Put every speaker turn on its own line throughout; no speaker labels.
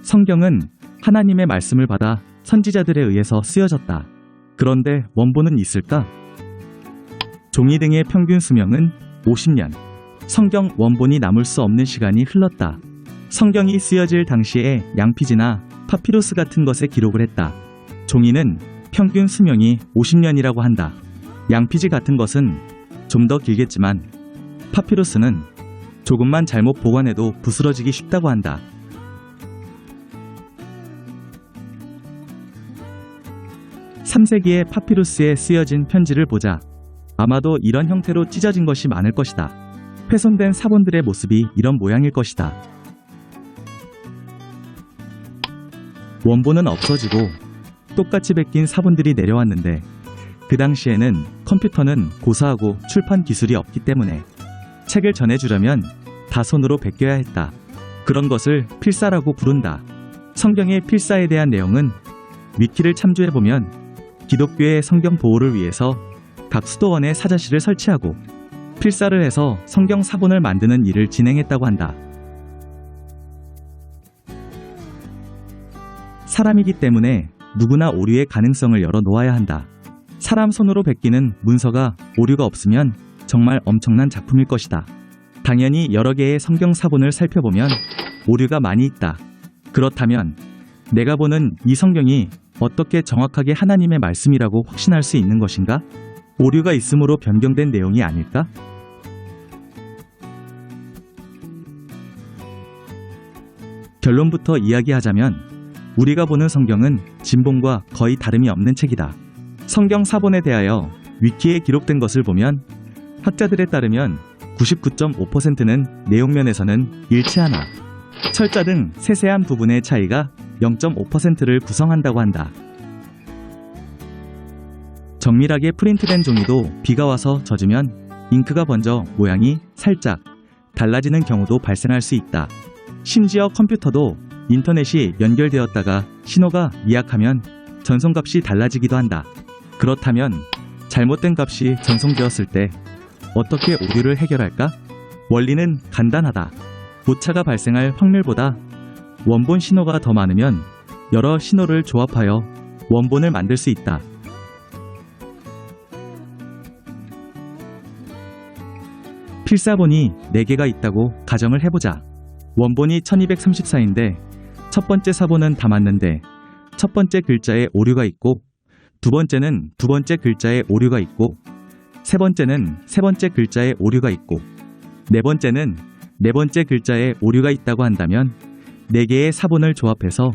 성경은 하나님의 말씀을 받아 선지자들에 의해서 쓰여졌다. 그런데 원본은 있을까? 종이 등의 평균 수명은 50년. 성경 원본이 남을 수 없는 시간이 흘렀다. 성경이 쓰여질 당시에 양피지나 파피루스 같은 것에 기록을 했다. 종이는 평균 수명이 50년이라고 한다. 양피지 같은 것은 좀 더 길겠지만 파피루스는 조금만 잘못 보관해도 부스러지기 쉽다고 한다. (3세기의) 파피루스에 쓰여진 편지를 보자. 아마도 이런 형태로 찢어진 것이 많을 것이다. 훼손된 사본들의 모습이 이런 모양일 것이다. 원본은 없어지고 똑같이 베낀 사본들이 내려왔는데 그 당시에는 컴퓨터는 고사하고 출판 기술이 없기 때문에 책을 전해주려면 다 손으로 베껴야 했다. 그런 것을 필사라고 부른다. 성경의 필사에 대한 내용은 위키를 참조해보면 기독교의 성경 보호를 위해서 각 수도원에 사자실을 설치하고 필사를 해서 성경 사본을 만드는 일을 진행했다고 한다. 사람이기 때문에 누구나 오류의 가능성을 열어놓아야 한다. 사람 손으로 베끼는 문서가 오류가 없으면 정말 엄청난 작품일 것이다. 당연히 여러 개의 성경 사본을 살펴보면 오류가 많이 있다. 그렇다면 내가 보는 이 성경이 어떻게 정확하게 하나님의 말씀이라고 확신할 수 있는 것인가? 오류가 있으므로 변경된 내용이 아닐까? 결론부터 이야기하자면 우리가 보는 성경은 진본과 거의 다름이 없는 책이다. 성경 사본에 대하여 위키에 기록된 것을 보면 학자들에 따르면 99.5%는 내용면에서는 일치하나 철자 등 세세한 부분의 차이가 0.5%를 구성한다고 한다. 정밀하게 프린트된 종이도 비가 와서 젖으면 잉크가 번져 모양이 살짝 달라지는 경우도 발생할 수 있다. 심지어 컴퓨터도 인터넷이 연결되었다가 신호가 미약하면 전송값이 달라지기도 한다. 그렇다면 잘못된 값이 전송되었을 때 어떻게 오류를 해결할까? 원리는 간단하다. 오차가 발생할 확률보다 원본 신호가 더 많으면 여러 신호를 조합하여 원본을 만들 수 있다. 필사본이 4개가 있다고 가정을 해보자. 원본이 1234인데 첫 번째 사본은 다 맞는데 첫 번째 글자에 오류가 있고 두 번째는 두 번째 글자에 오류가 있고 세 번째는 세 번째 글자에 오류가 있고 네 번째는 네 번째 글자에 오류가 있다고 한다면 4개의 사본을 조합해서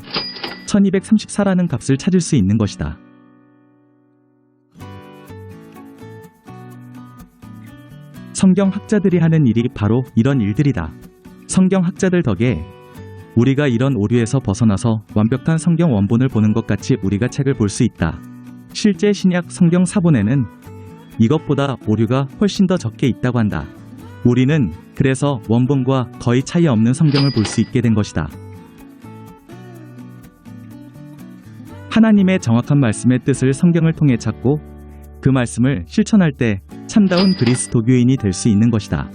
1234라는 값을 찾을 수 있는 것이다. 성경학자들이 하는 일이 바로 이런 일들이다. 성경학자들 덕에 우리가 이런 오류에서 벗어나서 완벽한 성경 원본을 보는 것 같이 우리가 책을 볼 수 있다. 실제 신약 성경 사본에는 이것보다 오류가 훨씬 더 적게 있다고 한다. 우리는 그래서 원본과 거의 차이 없는 성경을 볼 수 있게 된 것이다. 하나님의 정확한 말씀의 뜻을 성경을 통해 찾고 그 말씀을 실천할 때 참다운 그리스도교인이 될 수 있는 것이다.